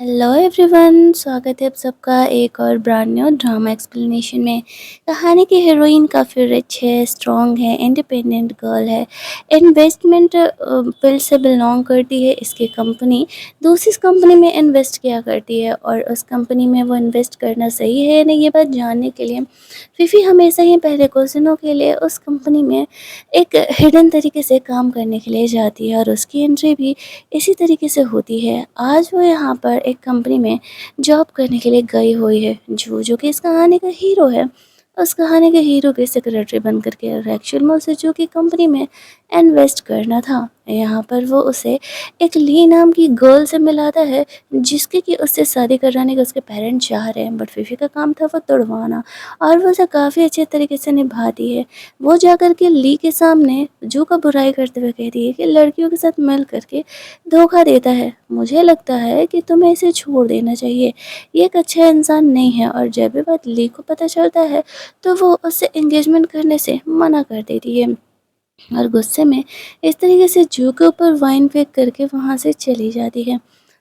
Hello everyone, स्वागत है आप सबका एक और ब्रांड न्यू ड्रामा एक्सप्लेनेशन में। कहानी की हीरोइन काफ़ी रिच है, स्ट्रॉन्ग है, इंडिपेंडेंट गर्ल है। इन्वेस्टमेंट फील्ड से बिलोंग करती है। इसकी कंपनी दूसरी कंपनी में इन्वेस्ट किया करती है और उस कंपनी में वो इन्वेस्ट करना सही है या नहीं, ये बात जानने के लिए फिफी हमेशा ही पहले कुछ दिनों के लिए उस कंपनी में एक हिडन तरीके से काम करने के लिए जाती है और उसकी एंट्री भी इसी तरीके से होती है। आज वो यहाँ पर एक कंपनी में जॉब करने के लिए गई हुई है। जो कि इस कहानी का हीरो है, उस कहानी के हीरो की सेक्रेटरी बन कर के और एक्चुअल में उसे जो कि कंपनी में इन्वेस्ट करना था। यहाँ पर वो उसे एक ली नाम की गर्ल से मिलाता है, जिसके कि उससे शादी कराने का उसके पेरेंट्स चाह रहे हैं, बट फिफी का काम था वो तुड़वाना और वो उसे काफ़ी अच्छे तरीके से निभाती है। वो जाकर के ली के सामने जो का बुराई करते हुए कहती है कि लड़कियों के साथ मिल करके धोखा देता है। मुझे लगता है कि तुम्हें इसे छोड़ देना चाहिए, ये एक अच्छा इंसान नहीं है। और जब भी बात ली को पता चलता है तो वो उससे एंगेजमेंट करने से मना कर देती है और गुस्से में इस तरीके से जू के ऊपर वाइन फेंक करके वहाँ से चली जाती है।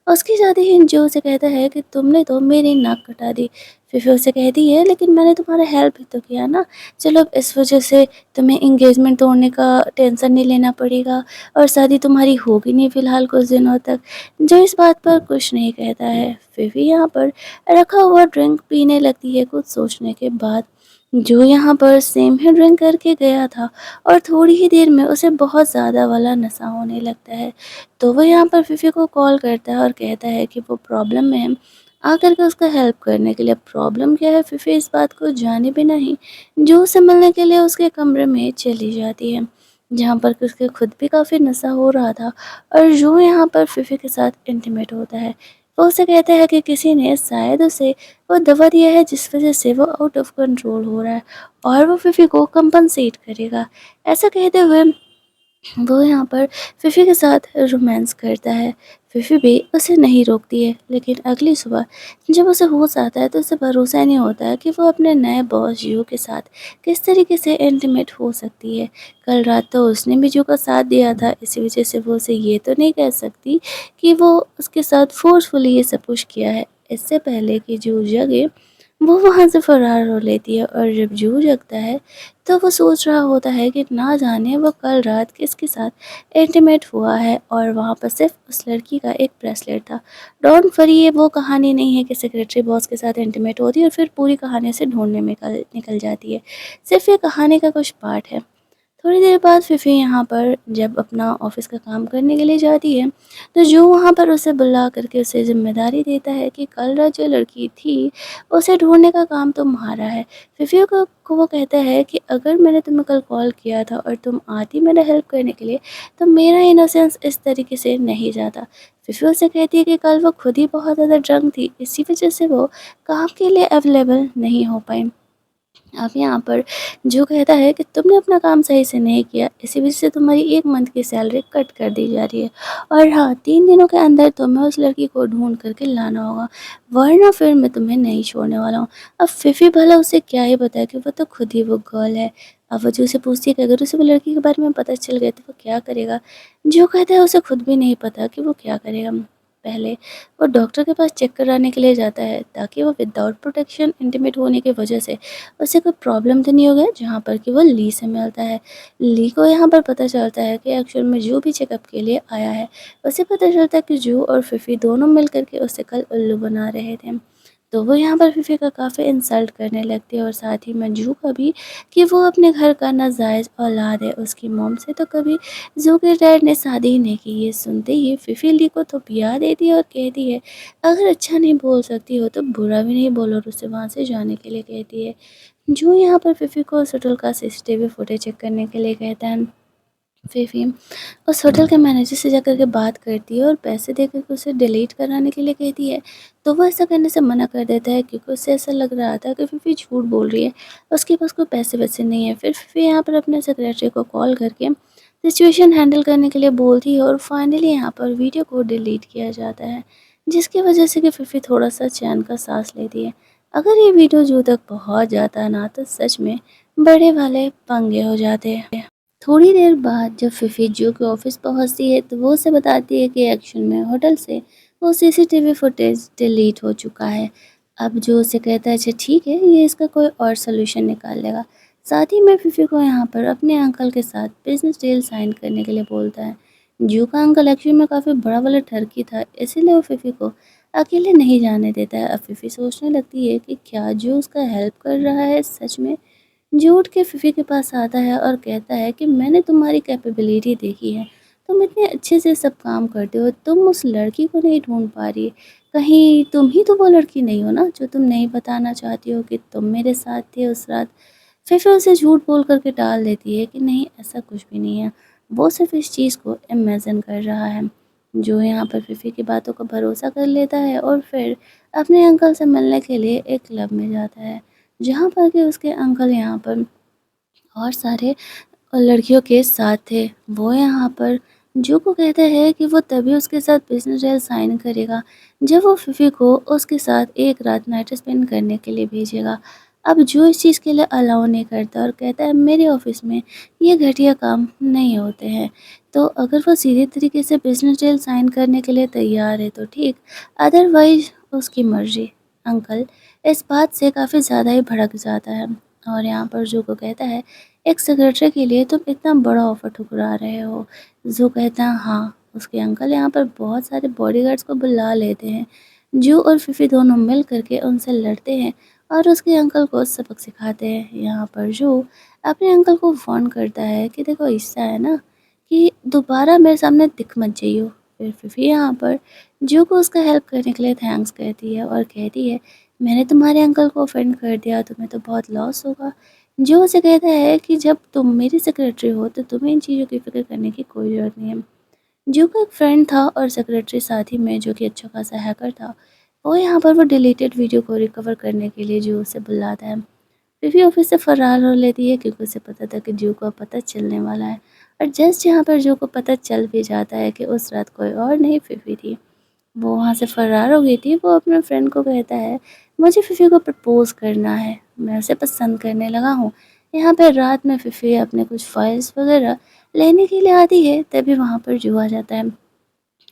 उसकी जाती है जो उसे कहता है कि तुमने तो मेरी नाक कटा दी। फिर उसे कहती है लेकिन मैंने तुम्हारा हेल्प भी तो किया ना, चलो अब इस वजह से तुम्हें एंगेजमेंट तोड़ने का टेंशन नहीं लेना पड़ेगा और शादी तुम्हारी होगी नहीं फ़िलहाल कुछ दिनों तक। जो इस बात पर कुछ नहीं कहता है। फिर भी यहाँ पर रखा हुआ ड्रिंक पीने लगती है कुछ सोचने के बाद। जो यहाँ पर सेम ही ड्रिंक करके गया था और थोड़ी ही देर में उसे बहुत ज़्यादा वाला नशा होने लगता है। तो वो यहाँ पर फिफी को कॉल करता है और कहता है कि वो प्रॉब्लम में है, आकर के उसका हेल्प करने के लिए। प्रॉब्लम क्या है, फिफी इस बात को जाने बिना ही जो उसे मिलने के लिए उसके कमरे में चली जाती है, जहाँ पर कि उसके खुद भी काफ़ी नशा हो रहा था और जो यहाँ पर फिफी के साथ इंटीमेट होता है। वो उसे कहता है कि किसी ने शायद उसे वो दवा दिया है जिस वजह से वो आउट ऑफ कंट्रोल हो रहा है और वो फिफी को कंपनसेट करेगा। ऐसा कहते हुए वो यहाँ पर फिफी के साथ रोमांस करता है। फिफी भी उसे नहीं रोकती है, लेकिन अगली सुबह जब उसे होश आता है तो उसे भरोसा नहीं होता है कि वो अपने नए बॉस जियो के साथ किस तरीके से इंटीमेट हो सकती है। कल रात तो उसने भी जियो का साथ दिया था, इसी वजह से वो उसे ये तो नहीं कह सकती कि वो उसके साथ फोर्सफुली ये सब कुछ किया है। इससे पहले कि जो जगे वो वहाँ से फरार हो लेती है और जब जू जगता है तो वो सोच रहा होता है कि ना जाने वो कल रात किसके साथ इंटीमेट हुआ है और वहाँ पर सिर्फ उस लड़की का एक ब्रेसलेट था। डोंट वरी, ये वो कहानी नहीं है कि सेक्रेटरी बॉस के साथ इंटीमेट होती है और फिर पूरी कहानी से ढूंढने में निकल जाती है। सिर्फ ये कहानी का कुछ पार्ट है। थोड़ी देर बाद फिफी यहाँ पर जब अपना ऑफिस का काम करने के लिए जाती है तो जो वहाँ पर उसे बुला करके उसे जिम्मेदारी देता है कि कल रात जो लड़की थी उसे ढूंढने का काम तुम्हारा है। फिफी को वो कहता है कि अगर मैंने तुम्हें कल कॉल किया था और तुम आती मेरा हेल्प करने के लिए तो मेरा इनोसेंस इस तरीके से नहीं जाता। फिफी उसे कहती है कि कल वो खुद ही बहुत ज़्यादा ड्रंक थी, इसी वजह से वो काम के लिए अवेलेबल नहीं हो पाई। अब यहाँ पर जो कहता है कि तुमने अपना काम सही से नहीं किया, इसी वजह से तुम्हारी 1 मंथ की सैलरी कट कर दी जा रही है और हाँ, 3 दिनों के अंदर तुम्हें उस लड़की को ढूंढ करके लाना होगा, वरना फिर मैं तुम्हें नहीं छोड़ने वाला हूँ। अब फिफी भला उसे क्या ही बताए कि वो तो खुद ही वो गर्ल है। अब वो जो उसे पूछती है कि अगर उसे वो लड़की के बारे में पता चल गया तो वो क्या करेगा। जो कहता है उसे खुद भी नहीं पता कि वो क्या करेगा। पहले वो डॉक्टर के पास चेक कराने के लिए जाता है ताकि वो विदाउट प्रोटेक्शन इंटीमेट होने की वजह से उसे कोई प्रॉब्लम तो नहीं हो गया, जहाँ पर कि वो ली से मिलता है। ली को यहाँ पर पता चलता है कि एक्चुअल में जो भी चेकअप के लिए आया है, उसे पता चलता है कि जो और फिफी दोनों मिल करके उसे कल उल्लू बना रहे थे। तो वो यहाँ पर फिफी का काफ़ी इंसल्ट करने लगती है और साथ ही मंजू का भी कि वो अपने घर का नाजायज़ औलाद है। उसकी मॉम से तो कभी जू के डैड ने शादी ही नहीं की। ये सुनते ही फिफी ली को तो पिया देती है और कहती है अगर अच्छा नहीं बोल सकती हो तो बुरा भी नहीं बोलो, और उसे वहाँ से जाने के लिए कहती है। जो यहाँ पर फिफी को उस होटल का सीसीटीवी फुटेज चेक करने के लिए कहता है। फिफी उस होटल के मैनेजर से जाकर के बात करती है और पैसे दे कर के उसे डिलीट कराने के लिए कहती है। तो वो ऐसा करने से मना कर देता है क्योंकि उसे ऐसा लग रहा था कि फिफी झूठ बोल रही है, उसके पास कोई पैसे वैसे नहीं है। फिर फिफी यहाँ पर अपने सेक्रेटरी को कॉल करके सिचुएशन हैंडल करने के लिए बोलती है और फाइनली यहाँ पर वीडियो को डिलीट किया जाता है, जिसकी वजह से कि फिफी थोड़ा सा चैन का सांस लेती है। अगर ये वीडियो जू तक पहुँच जाता ना तो सच में बड़े वाले पंगे हो जाते हैं। थोड़ी देर बाद जब फिफी जू के ऑफिस पहुंचती है तो वो उसे बताती है कि एक्चुअल में होटल से वो सीसीटीवी फुटेज डिलीट हो चुका है। अब जो उसे कहता है अच्छा ठीक है, ये इसका कोई और सॉल्यूशन निकाल लेगा। साथ ही में फिफी को यहाँ पर अपने अंकल के साथ बिज़नेस डील साइन करने के लिए बोलता है। जू का अंकल एक्चुअली में काफ़ी बड़ा वाला ठरकी था, इसीलिए वो फिफी को अकेले नहीं जाने देता है। अब फिफी सोचने लगती है कि क्या जो उसका हेल्प कर रहा है सच में। जो उठ के फिफी के पास आता है और कहता है कि मैंने तुम्हारी कैपेबिलिटी देखी है, तुम इतने अच्छे से सब काम करते हो, तुम उस लड़की को नहीं ढूंढ पा रही, कहीं तुम ही तो वो लड़की नहीं हो ना जो तुम नहीं बताना चाहती हो कि तुम मेरे साथ थे उस रात। फिफी उसे झूठ बोल करके टाल देती है कि नहीं, ऐसा कुछ भी नहीं है, वो सिर्फ इस चीज़ को इमेजिन कर रहा है। जो यहाँ पर फिफी की बातों का भरोसा कर लेता है और फिर अपने अंकल से मिलने के लिए एक क्लब में जाता है, जहाँ पर कि उसके अंकल यहाँ पर और सारे लड़कियों के साथ थे। वो यहाँ पर जू को कहता है कि वो तभी उसके साथ बिज़नेस डील साइन करेगा जब वो फिफी को उसके साथ एक रात नाइट स्पेंड करने के लिए भेजेगा। अब जो इस चीज़ के लिए अलाउ नहीं करता और कहता है मेरे ऑफिस में ये घटिया काम नहीं होते हैं। तो अगर वो सीधे तरीके से बिज़नेस डील साइन करने के लिए तैयार है तो ठीक, अदरवाइज़ उसकी मर्ज़ी। अंकल इस बात से काफ़ी ज़्यादा ही भड़क जाता है और यहाँ पर जू को कहता है एक सेक्रेटरी के लिए तुम इतना बड़ा ऑफ़र ठुकरा रहे हो। ज़ू कहता है हाँ, उसके अंकल यहाँ पर बहुत सारे बॉडीगार्ड्स को बुला लेते हैं। जू और फिफी दोनों मिल कर के उनसे लड़ते हैं और उसके अंकल को सबक सिखाते हैं। यहाँ पर जू अपने अंकल को फ़ोन करता है कि देखो ऐसा है ना कि दोबारा मेरे सामने दिख मत जाइयो। फिर फिफी यहाँ पर जू को उसका हेल्प करने के लिए थैंक्स कहती है और कहती है मैंने तुम्हारे अंकल को ऑफेंड कर दिया, तुम्हें तो बहुत लॉस होगा। जो उसे कहता है कि जब तुम मेरी सेक्रेटरी हो तो तुम्हें इन चीज़ों की फ़िक्र करने की कोई ज़रूरत नहीं है। जो का एक फ्रेंड था और सेक्रेटरी साथ ही में जो कि अच्छा खासा हैकर था, वो यहाँ पर वो डिलीटेड वीडियो को रिकवर करने के लिए जो उसे बुलाता है। फिफी ऑफिस से फरार हो लेती है क्योंकि उसे पता था कि जो को अब पता चलने वाला है। और जस्ट यहाँ पर जो को पता चल भी जाता है कि उस रात कोई और नहीं फिफी थी, वो वहाँ से फरार हो गई थी। वो अपने फ्रेंड को कहता है मुझे फिफी को प्रपोज़ करना है, मैं उसे पसंद करने लगा हूँ। यहाँ पे रात में फिफी अपने कुछ फाइल्स वगैरह लेने के लिए आती है, तभी वहाँ पर जो आ जाता है।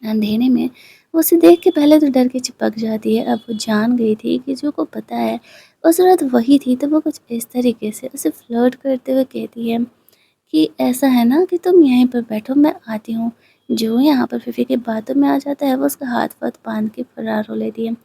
अंधेरे में वो उसे देख के पहले तो डर के चिपक जाती है। अब वो जान गई थी कि जो को पता है उस रात वही थी, तो वो कुछ इस तरीके से उसे फ्लर्ट करते हुए कहती है कि ऐसा है ना कि तुम यहीं पर बैठो, मैं आती हूँ। जो यहाँ पर फिफी की बातों में आ जाता है, वो उसका हाथ-वाथ बाँध के फरार हो लेती है।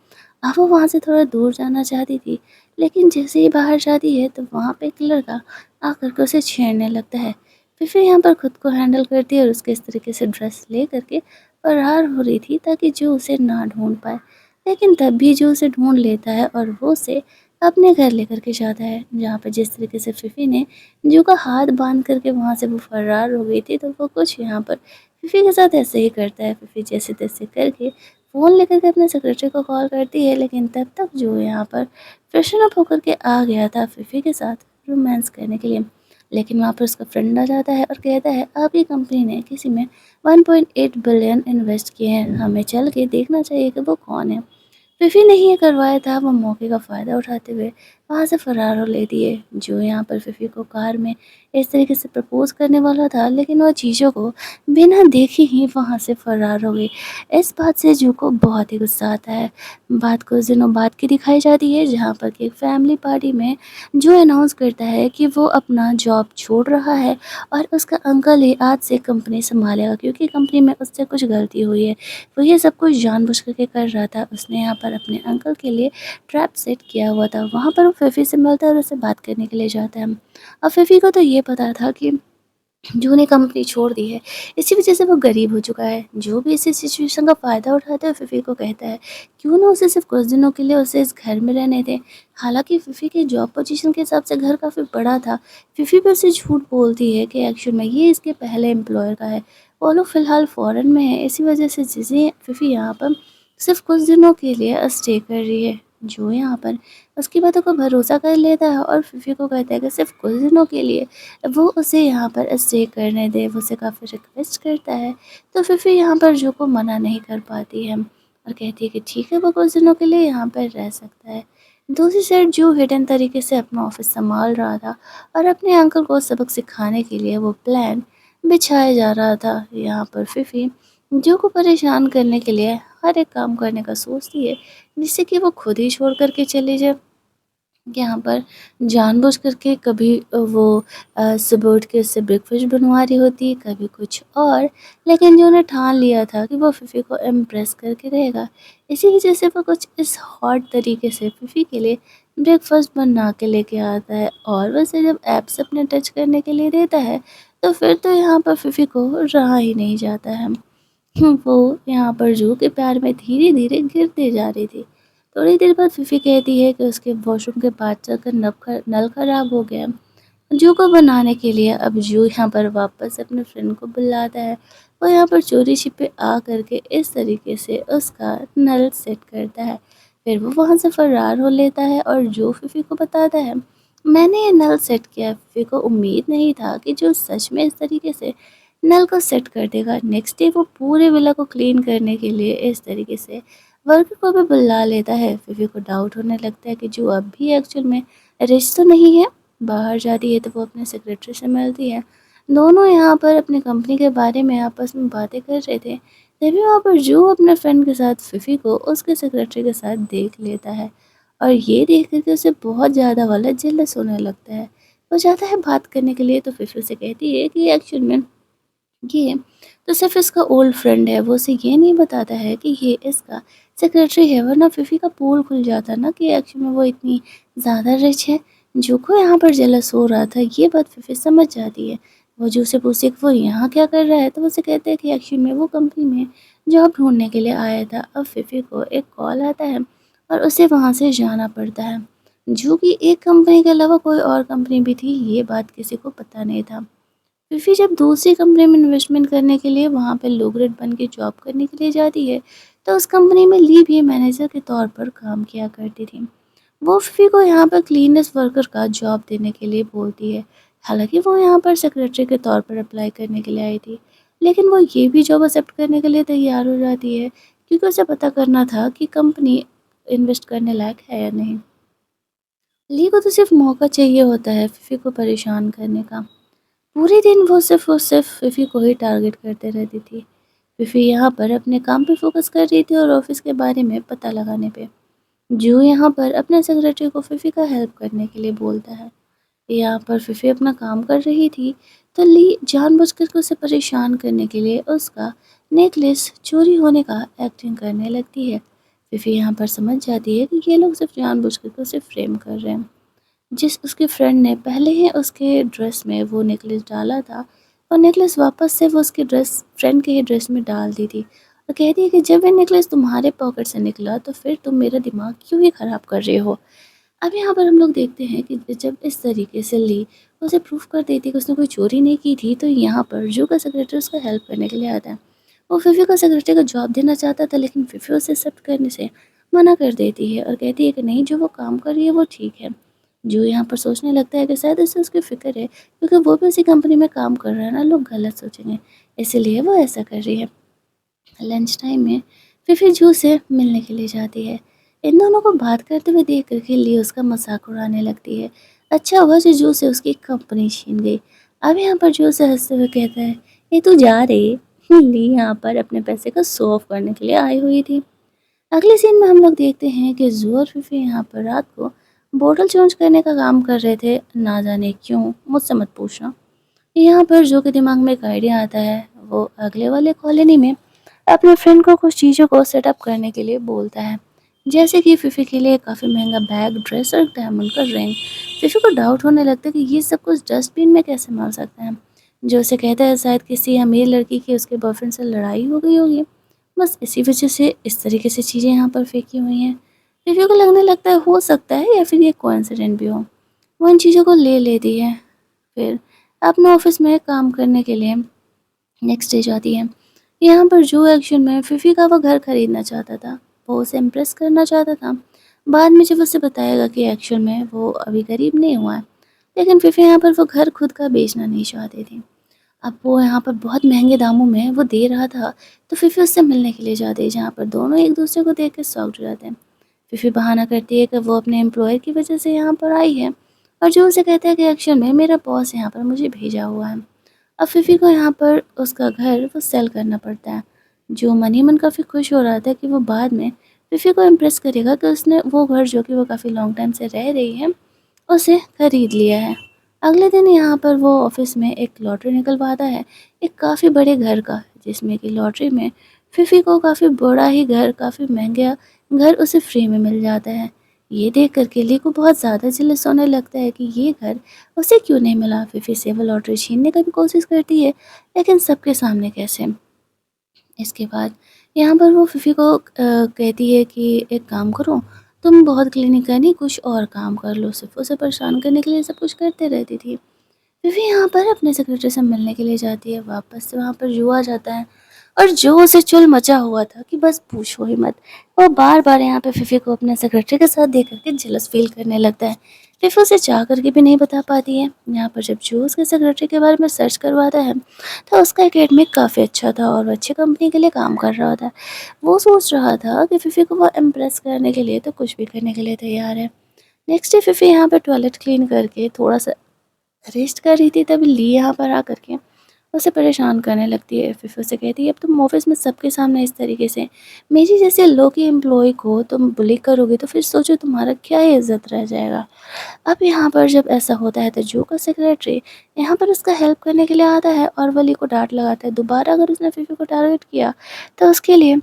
अब वो वहाँ से थोड़ा दूर जाना चाहती थी, लेकिन जैसे ही बाहर जाती है तो वहाँ पे एक लड़का आकर के उसे छेड़ने लगता है। फिफी यहाँ पर खुद को हैंडल करती है और उसके इस तरीके से ड्रेस ले करके फरार हो रही थी ताकि जो उसे ना ढूँढ पाए। लेकिन तब भी जो उसे ढूँढ लेता है और वो उसे अपने घर लेकर के जाता है, जहाँ पर जिस तरीके से फिफी ने जो का हाथ बांध करके वहाँ से वो फरार हो गई थी, तो वो कुछ यहाँ पर फिफी के साथ ऐसे ही करता है। फिफी जैसे-तैसे करके फ़ोन लेकर के अपने सेक्रेटरी को कॉल करती है, लेकिन तब तक जो यहाँ पर फ्रेशन अप होकर के आ गया था फिफी के साथ रोमांस करने के लिए। लेकिन वहाँ पर उसका फ्रेंड आ जाता है और कहता है आपकी कंपनी ने किसी में 1.8 बिलियन इन्वेस्ट किए हैं, हमें चल के देखना चाहिए कि वो कौन है। फिफी ने ही ये करवाया था। वो मौके का फ़ायदा उठाते हुए वहाँ से फ़रार हो लेती है। जो यहाँ पर फिफी को कार में इस तरीके से प्रपोज़ करने वाला था, लेकिन वो चीज़ों को बिना देखे ही वहाँ से फ़रार हो गई। इस बात से जू को बहुत ही गुस्सा आता है। बात कुछ दिनों बाद की दिखाई जाती है, जहाँ पर कि एक फैमिली पार्टी में जो अनाउंस करता है कि वो अपना जॉब छोड़ रहा है और उसका अंकल ही आज से कंपनी सँभालेगा, क्योंकि कंपनी में उससे कुछ गलती हुई है। वो ये सब कुछ जानबूझ कर के कर रहा था। उसने यहाँ पर अपने अंकल के लिए ट्रैप सेट किया हुआ था। वहाँ पर वो फिफी से मिलता है और उससे बात करने के लिए जाता है। अब फिफी को तो ये पता था कि जो ने कंपनी छोड़ दी है, इसी वजह से वो गरीब हो चुका है। जो भी इसी सिचुएशन का फ़ायदा उठाता है, फिफी को कहता है क्यों ना उसे सिर्फ कुछ दिनों के लिए उसे इस घर में रहने दें। हालांकि फिफी के जॉब पोजीशन के हिसाब से घर काफ़ी बड़ा था। फिफी भी उसे झूठ बोलती है कि एक्चुअल में ये इसके पहले एम्प्लॉयर का है, वो लोग फ़िलहाल फ़ॉरेन में है, इसी वजह से चीज़ें फिफी यहाँ पर सिर्फ कुछ दिनों के लिए स्टे कर रही है। जो यहाँ पर उसकी बातों को भरोसा कर लेता है और फिफी को कहता है कि सिर्फ कुछ दिनों के लिए वो उसे यहाँ पर स्टे करने दे। वो उसे काफ़ी रिक्वेस्ट करता है, तो फिर यहाँ पर जो को मना नहीं कर पाती है और कहती है कि ठीक है, वो कुछ दिनों के लिए यहाँ पर रह सकता है। दूसरी साइड जो हिडन तरीके से अपना ऑफिस संभाल रहा था और अपने अंकल को सबक सिखाने के लिए वो प्लान बिछाया जा रहा था। यहाँ पर फिफी जो को परेशान करने के लिए हर एक काम करने का सोचती है, जिससे कि वो खुद ही छोड़ कर के चले जाए। यहाँ पर जानबूझ करके कभी वो सुबह उठ के उससे ब्रेकफ़ास्ट बनवा रही होती है, कभी कुछ और। लेकिन जो उन्हें ठान लिया था कि वो फ़िफ़ी को इम्प्रेस करके रहेगा, इसी वजह से वो कुछ इस हॉट तरीके से फ़िफ़ी के लिए ब्रेकफ़ास्ट बना के लेके आता है। और वैसे जब ऐप्स अपने टच करने के लिए देता है, तो फिर तो यहाँ पर फ़िफ़ी को रहा ही नहीं जाता है। वो यहाँ पर जू के प्यार में धीरे-धीरे गिरती जा रही थी। थोड़ी देर बाद फ़िफ़ी कहती है कि उसके वॉशरूम के पास जाकर नल खराब हो गया। जू को बनाने के लिए अब जू यहाँ पर वापस अपने फ्रेंड को बुलाता है। वो यहाँ पर चोरी-छिपे आ करके इस तरीके से उसका नल सेट करता है। फिर वो वहाँ से फ़रार हो लेता है और जू फ़िफ़ी को बताता है, मैंने ये नल सेट किया है। फ़िफ़ी को उम्मीद नहीं था कि जो सच में इस तरीके से नल को सेट कर देगा। नेक्स्ट डे वो पूरे विला को क्लीन करने के लिए इस तरीके से वर्कर को भी बुला लेता है। फ़िफ़ी को डाउट होने लगता है कि जो अब भी एक्चुअल में रिच तो नहीं है। बाहर जाती है तो वो अपने सेक्रेटरी से मिलती है। दोनों यहाँ पर अपनी कंपनी के बारे में आपस में बातें कर रहे थे। तभी वहाँ पर जो अपने फ्रेंड के साथ फ़िफ़ी को उसके सेक्रेटरी के साथ देख लेता है और ये देख कर के उसे बहुत ज़्यादा वाला जेलस होने लगता है। वो चाहता है बात करने के लिए, तो फ़िफ़ी उसे कहती है कि एक्चुअल में ये तो सिर्फ़ इसका ओल्ड फ्रेंड है। वो उसे ये नहीं बताता है कि ये इसका सेक्रेटरी है, वरना फ़िफ़ी का पोल खुल जाता ना कि एक्चुअल में वो इतनी ज़्यादा रिच है। जो को यहाँ पर जेलस हो रहा था, ये बात फ़िफ़ी समझ जाती है। वो जो से पूछती है कि वो यहाँ क्या कर रहा है, तो वो उसे कहता है कि एक्चुअल में वो कंपनी में जॉब ढूँढने के लिए आया था। अब फ़िफ़ी को एक कॉल आता है और उसे वहाँ से जाना पड़ता है। जो कि एक कंपनी के अलावा कोई और कंपनी भी थी, ये बात किसी को पता नहीं था। फ़िफ़ी जब दूसरी कंपनी में इन्वेस्टमेंट करने के लिए वहाँ पे लो ग्रेड बन के जॉब करने के लिए जाती है, तो उस कंपनी में ली भी मैनेजर के तौर पर काम किया करती थी। वो फ़िफ़ी को यहाँ पर क्लीनेस वर्कर का जॉब देने के लिए बोलती है। हालाँकि वो यहाँ पर सेक्रेटरी के तौर पर अप्लाई करने के लिए आई थी, लेकिन वो ये भी जॉब एक्सेप्ट करने के लिए तैयार हो जाती है, क्योंकि उसे पता करना था कि कंपनी इन्वेस्ट करने लायक है या नहीं। ली को तो सिर्फ़ मौका चाहिए होता है फ़िफ़ी को परेशान करने का। पूरे दिन वो सिर्फ़ फ़िफ़ी को ही टारगेट करते रहती थी। फ़िफ़ी यहाँ पर अपने काम पे फ़ोकस कर रही थी और ऑफ़िस के बारे में पता लगाने पे। जो यहाँ पर अपने सेक्रेटरी को फ़िफ़ी का हेल्प करने के लिए बोलता है। यहाँ पर फ़िफ़ी अपना काम कर रही थी, तो ली जानबूझकर के उसे परेशान करने के लिए उसका नेकलेस चोरी होने का एक्टिंग करने लगती है। फ़िफ़ी यहाँ पर समझ जाती है कि ये लोग सिर्फ़ जानबूझकर के उसे फ्रेम कर रहे हैं। जिस उसके फ्रेंड ने पहले ही उसके ड्रेस में वो नेकलेस डाला था और नेकलेस वापस से वो उसके ड्रेस फ्रेंड के ही ड्रेस में डाल दी थी और कहती है कि जब ये नेकलेस तुम्हारे पॉकेट से निकला तो फिर तुम मेरा दिमाग क्यों ही ख़राब कर रहे हो। अब यहाँ पर हम लोग देखते हैं कि जब इस तरीके से ली उसे प्रूफ कर देती है कि उसने कोई चोरी नहीं की थी, तो यहाँ पर जो का सेक्रेटरी उसका हेल्प करने के लिए आता है। वो फ़िफ़ी को सेक्रेटरी का जॉब देना चाहता था, लेकिन फ़िफ़ी उसे एक्सेप्ट करने से मना कर देती है और कहती है कि नहीं, जो वो काम कर रही है वो ठीक है। जो यहाँ पर सोचने लगता है कि शायद इससे उसकी फ़िक्र है, क्योंकि वो भी उसी कंपनी में काम कर रहा है ना, लोग गलत सोचेंगे, इसीलिए वो ऐसा कर रही है। लंच टाइम में फ़िफ़ी जू से मिलने के लिए जाती है। इन दोनों को बात करते हुए देख कर के ली उसका मज़ाक उड़ाने लगती है। अच्छा हुआ जो जू से उसकी कंपनी छीन गई। अब यहाँ पर जू से हँसते हुए कहता है, ये तू जा रही? ली यहाँ पर अपने पैसे का शो ऑफ करने के लिए आई हुई थी। अगले सीन में हम लोग देखते हैं कि जू और फ़िफ़ी यहाँ पर रात को बोतल चेंज करने का काम कर रहे थे। ना जाने क्यों, मुझसे मत पूछना। यहाँ पर जू के दिमाग में एक आइडिया आता है। वो अगले वाले कॉलोनी में अपने फ्रेंड को कुछ चीज़ों को सेटअप करने के लिए बोलता है, जैसे कि फ़िफ़ी के लिए काफ़ी महंगा बैग, ड्रेस और डायमंड का रिंग। फ़िफ़ी को डाउट होने लगता है कि ये सब कुछ डस्टबिन में कैसे मार सकते हैं। जो उसे कहता है शायद किसी अमीर लड़की की उसके बॉयफ्रेंड से लड़ाई हो गई होगी, बस इसी वजह से इस तरीके से चीज़ें यहाँ पर फेंकी हुई हैं। फ़िफ़ी को लगने लगता है हो सकता है या फिर ये कोइंसिडेंट भी हो। वो इन चीज़ों को ले लेती है, फिर अपने ऑफिस में काम करने के लिए नेक्स्ट डे जाती है। यहाँ पर जो एक्शन में फ़िफ़ी का वो घर खरीदना चाहता था, वो उसे इम्प्रेस करना चाहता था। बाद में जब उसे बताएगा कि एक्चुअल में वो अभी गरीब नहीं हुआ है, लेकिन फ़िफ़ी यहाँ पर वो घर खुद का बेचना नहीं चाहती थी। अब वो यहाँ पर बहुत महंगे दामों में वो दे रहा था, तो फ़िफ़ी उससे मिलने के लिए जाती है, जहाँ पर दोनों एक दूसरे को देख के शॉक्ड हो जाते हैं। फ़िफ़ी बहाना करती है कि वो अपने एम्प्लॉयर की वजह से यहाँ पर आई है और जो उसे कहता है कि एक्चुअल में मेरा बॉस यहाँ पर मुझे भेजा हुआ है। अब फ़िफ़ी को यहाँ पर उसका घर वो सेल करना पड़ता है। जो मन ही मन काफ़ी खुश हो रहा था कि वो बाद में फिफ़ी को इम्प्रेस करेगा कि उसने वो घर जो कि वो काफ़ी लॉन्ग टाइम से रह रही है, उसे खरीद लिया है। अगले दिन यहाँ पर वो ऑफ़िस में एक लॉटरी निकलवाता है, एक काफ़ी बड़े घर का, जिसमें कि लॉटरी में फिफ़ी को काफ़ी बड़ा ही घर, काफ़ी महँगा घर उसे फ्री में मिल जाता है। ये देख कर के ली को बहुत ज़्यादा जेलस होने लगता है कि ये घर उसे क्यों नहीं मिला। फिफ़ी से वो लॉटरी छीनने की भी कोशिश करती है, लेकिन सबके सामने कैसे। इसके बाद यहाँ पर वो फिफ़ी को कहती है कि एक काम करो, तुम बहुत क्लिनिक का नहीं कुछ और काम कर लो, सिर्फ़ उसे परेशान करने के लिए सब कुछ करते रहती थी। फिफ़ी यहाँ पर अपने सेक्रेटरी से मिलने के लिए जाती है, वापस से वहाँ पर जो आ जाता है और जो उसे चुल मचा हुआ था कि बस पूछो ही मत। वो बार-बार यहाँ पे फिफ़ी को अपने सेक्रेटरी के साथ देख कर के जेलस फ़ील करने लगता है। फिफ़ी उसे चाह करके भी नहीं बता पाती है। यहाँ पर जब जो उसके सेक्रेटरी के बारे में सर्च करवाता है, तो उसका एकेडमिक काफ़ी अच्छा था और वो अच्छी कंपनी के लिए काम कर रहा था। वो सोच रहा था कि फिफ़ी को वो इम्प्रेस करने के लिए तो कुछ भी करने के लिए तैयार है। नेक्स्ट डे फिफ़ी यहाँ पे टॉयलेट क्लीन करके थोड़ा-सा रेस्ट कर रही थी, तभी ली यहाँ पर आकर के उसे परेशान करने लगती है। फिर उसे कहती है, अब तुम ऑफिस में सबके सामने इस तरीके से मेरी जैसे लो की एम्प्लॉय को तुम बुली करोगे तो फिर सोचो तुम्हारा क्या इज़्ज़त रह जाएगा। अब यहाँ पर जब ऐसा होता है तो जो का सेक्रेटरी यहाँ पर उसका हेल्प करने के लिए आता है और वो ली को डाँट लगाता है। दोबारा अगर उसने फिफी को टारगेट किया तो उसके लिए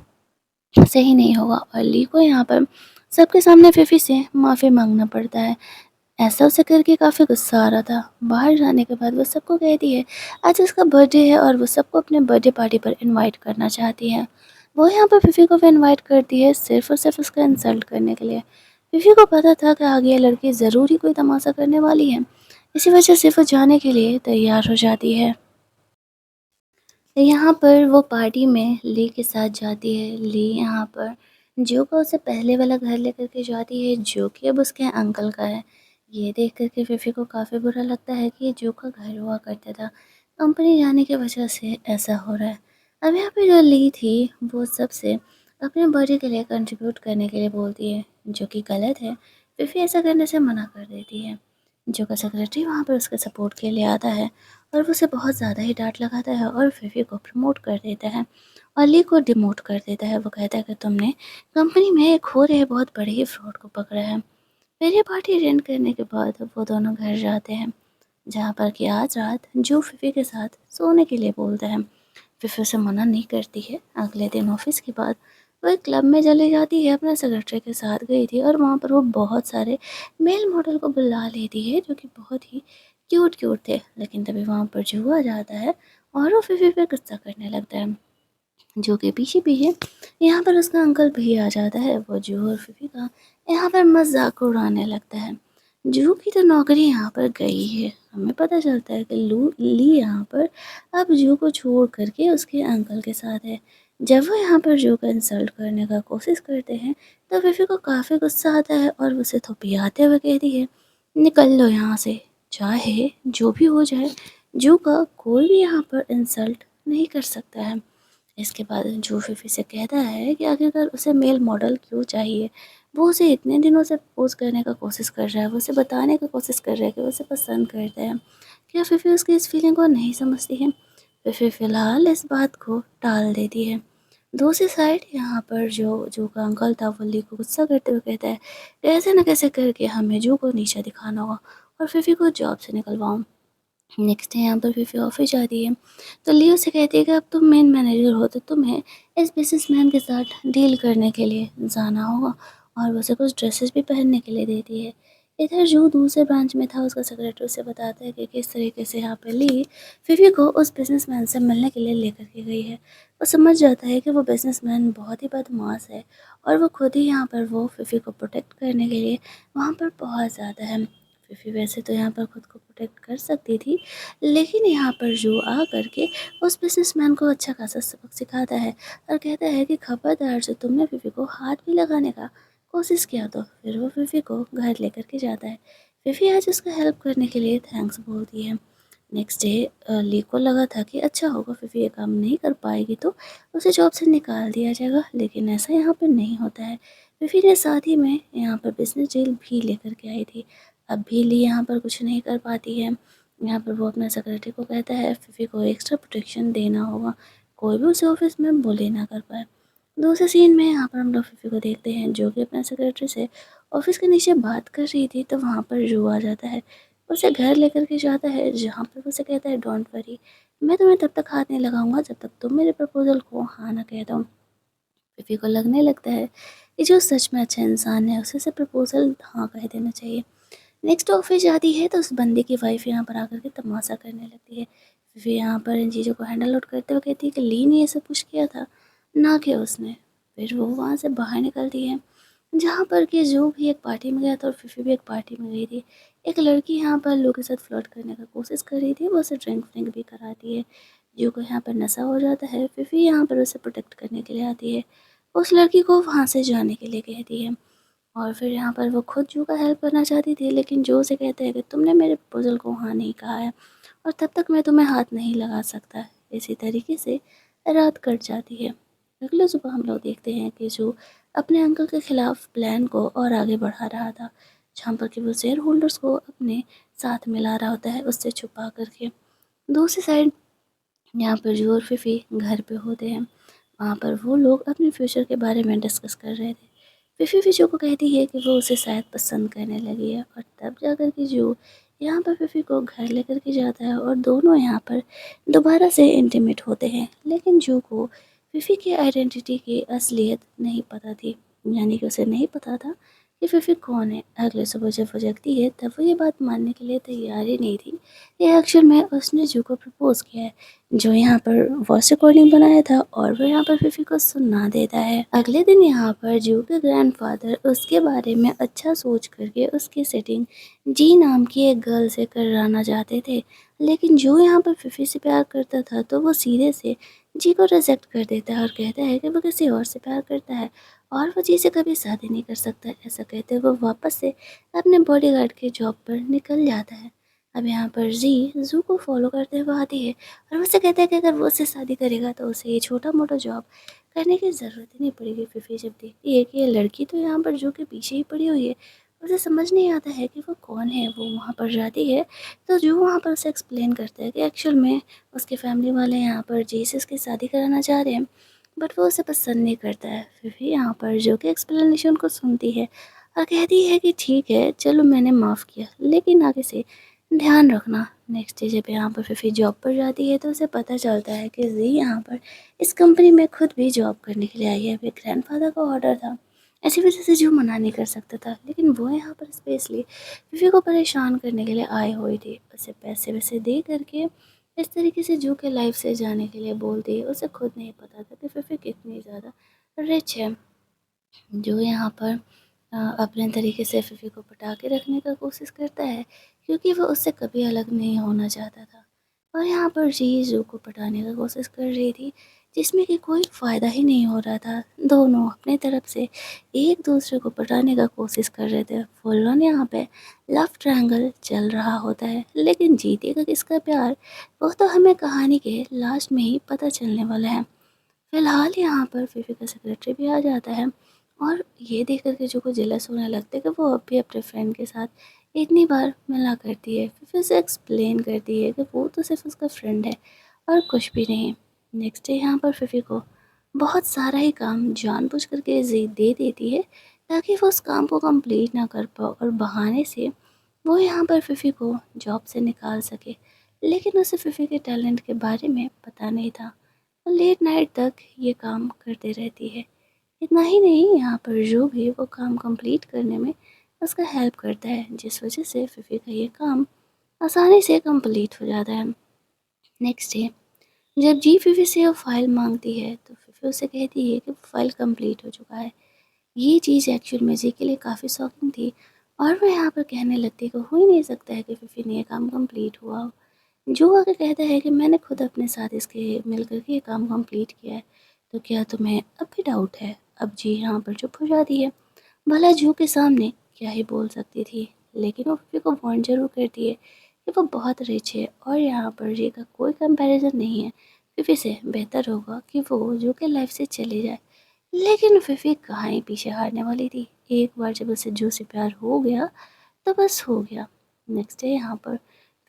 सही नहीं होगा और ली को यहाँ पर सबके सामने फिफी से माफ़ी माँगना पड़ता है। ऐसा उसे करके काफ़ी गुस्सा आ रहा था। बाहर जाने के बाद वो सबको कहती है आज उसका बर्थडे है और वो सबको अपने बर्थडे पार्टी पर इनवाइट करना चाहती है। वो यहाँ पर फिफ़ी को भी इनवाइट करती है सिर्फ़ और सिर्फ़ उसका इंसल्ट करने के लिए। फिफ़ी को पता था कि आगे ये लड़की ज़रूर ही कोई तमाशा करने वाली है। इसी वजह से वो जाने के लिए तैयार हो जाती है। यहाँ पर वो पार्टी में ली के साथ जाती है। ली यहाँ पर जो का उसे पहले वाला घर लेकर के जाती है जो कि अब उसके अंकल का है। ये देख कर के फिफ़ी को काफ़ी बुरा लगता है कि ये जो का घर हुआ करता था, कंपनी जाने की वजह से ऐसा हो रहा है। अब यहाँ पे जो ली थी वो सबसे अपने बर्थडे के लिए कंट्रीब्यूट करने के लिए बोलती है, जो कि गलत है। फिफ़ी ऐसा करने से मना कर देती है। जो का सेक्रेटरी वहाँ पर उसके सपोर्ट के लिए आता है और वो उसे बहुत ज़्यादा ही डाँट लगाता है और फिफ़ी को प्रमोट कर देता है और ली को डिमोट कर देता है। वो कहता है कि तुमने कंपनी में एक हो रहे बहुत बड़े ही फ्रॉड को पकड़ा है। फिर ये पार्टी अटेंड करने के बाद वो दोनों घर जाते हैं, जहाँ पर कि आज रात जो फिफ़ी के साथ सोने के लिए बोलता है। फिर उसे मना नहीं करती है। अगले दिन ऑफिस के बाद वो एक क्लब में चली जाती है, अपने सेक्रेटरी के साथ गई थी और वहाँ पर वो बहुत सारे मेल मॉडल को बुला लेती है जो कि बहुत ही क्यूट क्यूट थे। लेकिन तभी वहाँ पर जुआ आ जाता है और वो फिर पे गुस्सा करने लगता है, जो कि पीछे-पीछे यहाँ पर उसका अंकल भी आ जाता है। वो जूहो और फिफ़ी का यहाँ पर मज़ाक उड़ाने लगता है। जूहो की तो नौकरी यहाँ पर गई है। हमें पता चलता है कि लू ली यहाँ पर अब जूहो को छोड़ कर के उसके अंकल के साथ है। जब वो यहाँ पर जूहो का इंसल्ट करने का कोशिश करते हैं, तो फिफ़ी को काफ़ी गुस्सा आता है और उसे थोपियाते हुए कहती है, निकल लो यहाँ से, चाहे जो भी हो जाए, जूहो का कोई भी यहाँ पर इंसल्ट नहीं कर सकता है। इसके बाद जो फिफ़ी से कहता है कि आखिरकार उसे मेल मॉडल क्यों चाहिए। वो उसे इतने दिनों से प्रपोज़ करने का कोशिश कर रहा है, वो उसे बताने की कोशिश कर रहा है कि वो उसे पसंद करता है। क्या फिफ़ी उसकी इस फीलिंग को नहीं समझती है? फिफ़ी फ़िलहाल इस बात को टाल देती है। दूसरी साइड यहाँ पर जो का अंकल था वो ली को गुस्सा करते हुए कहता है, कैसे न कैसे करके हमें जो को नीचा दिखाना होगा और फिफ़ी को जॉब से निकलवाऊँ। नेक्स्ट डे यहाँ पर फिफ़ी ऑफिस जाती है, तो लियो से कहती है कि अब तुम मेन मैनेजर हो तो तुम्हें इस बिजनेसमैन के साथ डील करने के लिए जाना होगा और वो उसे कुछ ड्रेसेस भी पहनने के लिए देती है। इधर जो दूसरे ब्रांच में था उसका सेक्रेटरी उसे बताता है कि किस तरीके से यहाँ पर ली फिफ़ी को उस बिजनेसमैन से मिलने के लिए लेकर के गई है। वो समझ जाता है कि वो बिजनेसमैन बहुत ही बदमाश है और वो खुद ही यहाँ पर वो फिफ़ी को प्रोटेक्ट करने के लिए वहाँ पर बहुत ज़्यादा है। फिफ़ी वैसे तो यहाँ पर खुद को प्रोटेक्ट कर सकती थी, लेकिन यहाँ पर जो आ करके उस बिज़नेसमैन को अच्छा खासा सबक सिखाता है और कहता है कि खबरदार जो तुमने फिफ़ी को हाथ भी लगाने का कोशिश किया तो फिर वो फिफ़ी को घर लेकर के जाता है। फिफ़ी आज उसका हेल्प करने के लिए थैंक्स बोलती है। नेक्स्ट डे ली को लगा था कि अच्छा होगा फिफ़ी ये काम नहीं कर पाएगी तो उसे जॉब से निकाल दिया जाएगा, लेकिन ऐसा यहाँ पर नहीं होता है। फिफ़ी ने साथ ही में यहाँ पर बिज़नेस डील भी लेकर के आई थी। अब भी ली यहाँ पर कुछ नहीं कर पाती है। यहाँ पर वो अपने सेक्रेटरी को कहता है फिफ़ी को एक्स्ट्रा प्रोटेक्शन देना होगा, कोई भी उसे ऑफिस में बुली ना कर पाए। दूसरे सीन में यहाँ पर हम लोग फिफी को देखते हैं जो कि अपने सेक्रेटरी से ऑफिस के नीचे बात कर रही थी, तो वहाँ पर जो आ जाता है, उसे घर लेकर के जाता है, जहाँ पर उसे कहता है डोंट वरी, मैं तुम्हें तब तक हाथ नहीं लगाऊंगा जब तक तुम मेरे प्रपोजल को हाँ ना कह दो। फिफी को लगने लगता है कि जो सच में अच्छा इंसान है उसे से प्रपोजल हाँ कह देना चाहिए। नेक्स्ट ऑफिस जाती है तो उस बंदे की वाइफ यहाँ पर आकर के तमाशा करने लगती है। फिर यहाँ पर इन चीज़ों को हैंडल आउट करते हुए कहती है कि ली ने ये सब कुछ किया था, ना कि उसने। फिर वो वहाँ से बाहर निकलती है, जहाँ पर कि जो भी एक पार्टी में गया था और फिफी भी एक पार्टी में गई थी। एक लड़की यहाँ पर लोगों के साथ फ्लर्ट करने का कोशिश कर रही थी, वो उसे ड्रिंक व्रिंक भी कराती है। जो को यहाँ पर नशा हो जाता है, फिफी यहाँ पर उसे प्रोटेक्ट करने के लिए आती है, उस लड़की को वहाँ से जाने के लिए कहती है। और फिर यहाँ पर वो खुद जू का हेल्प करना चाहती थी, लेकिन जो उसे कहते हैं कि तुमने मेरे प्रपोज़ल को हाँ नहीं कहा है और तब तक मैं तुम्हें हाथ नहीं लगा सकता। इसी तरीके से रात कट जाती है। अगले सुबह हम लोग देखते हैं कि जो अपने अंकल के खिलाफ प्लान को और आगे बढ़ा रहा था, जहाँ पर कि वो शेयर होल्डर्स को अपने साथ मिला रहा होता है उससे छुपा करके। दूसरी साइड यहाँ पर जो और फिफी घर पे होते हैं, वहाँ पर वो लोग अपने फ्यूचर के बारे में डिस्कस कर रहे थे। फिफी फिशो को कहती है कि वो उसे शायद पसंद करने लगी है, और तब जाकर के जो यहाँ पर फिफी को घर लेकर के जाता है और दोनों यहाँ पर दोबारा से इंटीमेट होते हैं। लेकिन जो को फिफी की आइडेंटिटी की असलियत नहीं पता थी, यानी कि उसे नहीं पता था कि फिफी कौन है। अगले सुबह जब वो जगती है तब वो ये बात मानने के लिए तैयार ही नहीं थी कि एक्चुअल में उसने जू को प्रपोज किया है। जो यहाँ पर वॉइस रिकॉर्डिंग बनाया था और वो यहाँ पर फिफी को सुना देता है। अगले दिन यहाँ पर जू के ग्रैंडफादर उसके बारे में अच्छा सोच करके उसकी सेटिंग जी नाम की एक गर्ल से कराना चाहते थे, लेकिन जो यहाँ पर फिफी से प्यार करता था तो वो सीधे से जी को रिजेक्ट कर देता है और कहता है कि वो किसी और से प्यार करता है और वो जी से कभी शादी नहीं कर सकता। ऐसा कहते हुए वो वापस से अपने बॉडीगार्ड की जॉब पर निकल जाता है। अब यहाँ पर जी जू को फॉलो करते हुए आती है और मुझसे कहता है कि अगर वो उससे शादी करेगा तो उसे ये छोटा मोटा जॉब करने की ज़रूरत ही नहीं पड़ेगी। फिफी जब देखती है कि ये लड़की तो यहाँ पर जो के पीछे ही पड़ी हुई है, उसे समझ नहीं आता है कि वो कौन है। वो वहाँ पर जाती है तो जो वहाँ पर उसे एक्सप्लेन करता है कि एक्चुअल में उसके फैमिली वाले यहाँ पर जी से उसकी शादी कराना चाह रहे हैं, बट वो उसे पसंद नहीं करता है। फिफी यहाँ पर जो कि एक्सप्लेनेशन को सुनती है और कहती है कि ठीक है चलो मैंने माफ़ किया, लेकिन आगे से ध्यान रखना। नेक्स्ट डे जब यहाँ पर फिफी जॉब पर जाती है तो उसे पता चलता है कि जी यहाँ पर इस कंपनी में खुद भी जॉब करने के लिए आई है। वे ग्रैंडफादर का ऑर्डर था, ऐसी वजह से जो मना नहीं कर सकता था, लेकिन वो यहाँ पर स्पेशली फिफी को परेशान करने के लिए आए हुए थे। उसे पैसे वैसे दे करके इस तरीके से जो के लाइफ से जाने के लिए बोलती है। उसे खुद नहीं पता था कि फिफी कितनी ज़्यादा रिच है। जो यहाँ पर अपने तरीके से फिफी को पटा के रखने का कोशिश करता है, क्योंकि वो उससे कभी अलग नहीं होना चाहता था। और यहाँ पर जी जू को पटाने का कोशिश कर रही थी, जिसमें कि कोई फ़ायदा ही नहीं हो रहा था। दोनों अपने तरफ से एक दूसरे को पटाने का कोशिश कर रहे थे। फुल ऑन यहाँ पे लव ट्रायंगल चल रहा होता है, लेकिन जीतेगा किसका प्यार वो तो हमें कहानी के लास्ट में ही पता चलने वाला है। फिलहाल यहाँ पर फिफी का सेक्रेटरी भी आ जाता है और ये देख कर के जो को जेलस होने लगता है कि वो अब भी अपने फ्रेंड के साथ इतनी बार मिला करती है। फिफी उसे एक्सप्लेन करती है कि वो तो सिर्फ उसका फ्रेंड है और कुछ भी नहीं। नेक्स्ट डे यहाँ पर फिफी को बहुत सारा ही काम जानबूझ करके जी दे देती है, ताकि वो उस काम को कंप्लीट ना कर पाओ और बहाने से वो यहाँ पर फिफी को जॉब से निकाल सके। लेकिन उसे फिफी के टैलेंट के बारे में पता नहीं था, लेट नाइट तक ये काम करते रहती है। इतना ही नहीं, यहाँ पर जो भी वो काम कंप्लीट करने में उसका हेल्प करता है, जिस वजह से फिफी का ये काम आसानी से कंप्लीट हो जाता है। नेक्स्ट डे जब जी फिफी से वो फाइल मांगती है तो फिफी उसे कहती है कि वो फाइल कंप्लीट हो चुका है। ये चीज़ एक्चुअल में जी के लिए काफ़ी शॉकिंग थी और वो यहाँ पर कहने लगती है कि हो ही नहीं सकता है कि फिफी ने ये काम कंप्लीट हुआ हो। जो आगे कहता है कि मैंने खुद अपने साथ इसके मिल कर के ये काम कंप्लीट किया है, तो क्या तुम्हें अब भी डाउट है? अब जी यहाँ पर चुप हो जाती है। भला जू के सामने क्या ही बोल सकती थी, लेकिन वो फिर को वार्न जरूर करती है कि वो बहुत रिच है और यहाँ पर जी का कोई कंपैरिजन नहीं है। फिफी से बेहतर होगा कि वो जू के लाइफ से चले जाए। लेकिन फिफी कहाँ ही पीछे हारने वाली थी। एक बार जब उसे जू से प्यार हो गया तो बस हो गया। नेक्स्ट डे यहाँ पर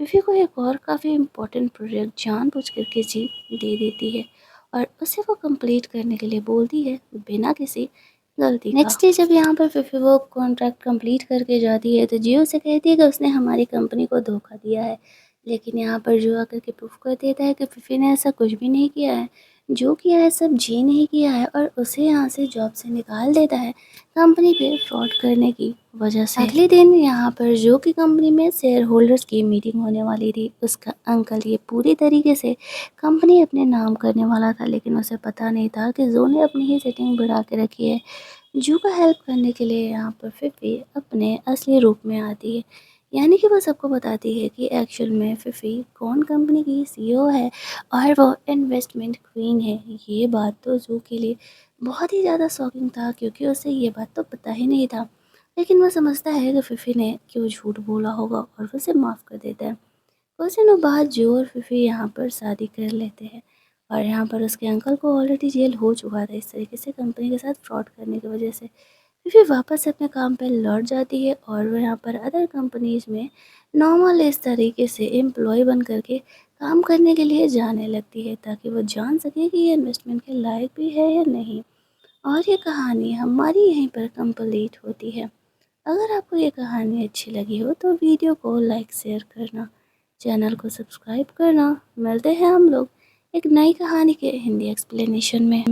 फिफी को एक और काफ़ी इम्पोर्टेंट प्रोजेक्ट जानबूझ करके जी दे देती है और उसे वो कंप्लीट करने के लिए बोलती है बिना किसी गलती का। नेक्स्ट डे जब यहाँ पर फिफी वो कॉन्ट्रैक्ट कंप्लीट करके जाती है तो जियो से कहती है कि उसने हमारी कंपनी को धोखा दिया है। लेकिन यहाँ पर जो आकर के प्रूफ कर देता है कि फिफी ने ऐसा कुछ भी नहीं किया है, जो किया है सब जी नहीं किया है, और उसे यहाँ से जॉब से निकाल देता है कंपनी पे फ्रॉड करने की वजह से। अगले दिन यहाँ पर जो कि कंपनी में शेयर होल्डर्स की मीटिंग होने वाली थी, उसका अंकल ये पूरी तरीके से कंपनी अपने नाम करने वाला था, लेकिन उसे पता नहीं था कि जो ने अपनी ही सेटिंग बढ़ा के रखी है। जू का हेल्प करने के लिए यहाँ पर फिफी अपने असली रूप में आती है, यानी कि वो सबको बताती है कि एक्चुअल में फिफी कौन कंपनी की सीईओ है और वो इन्वेस्टमेंट क्वीन है। ये बात तो जू के लिए बहुत ही ज़्यादा शॉकिंग था, क्योंकि उसे ये बात तो पता ही नहीं था। लेकिन वो समझता है कि फिफी ने क्यों झूठ बोला होगा और वो उसे माफ़ कर देता है। कुछ दिनों बाद जो और फिफी यहाँ पर शादी कर लेते हैं, और यहाँ पर उसके अंकल को ऑलरेडी जेल हो चुका था इस तरीके से कंपनी के साथ फ्रॉड करने की वजह से। फिर वापस अपने काम पे लौट जाती है और वो यहाँ पर अदर कंपनीज में नॉर्मल इस तरीके से एम्प्लॉय बन करके काम करने के लिए जाने लगती है, ताकि वो जान सके कि ये इन्वेस्टमेंट के लायक भी है या नहीं। और ये कहानी हमारी यहीं पर कंप्लीट होती है। अगर आपको ये कहानी अच्छी लगी हो तो वीडियो को लाइक शेयर करना, चैनल को सब्सक्राइब करना। मिलते हैं हम लोग एक नई कहानी के हिंदी एक्सप्लेनेशन में।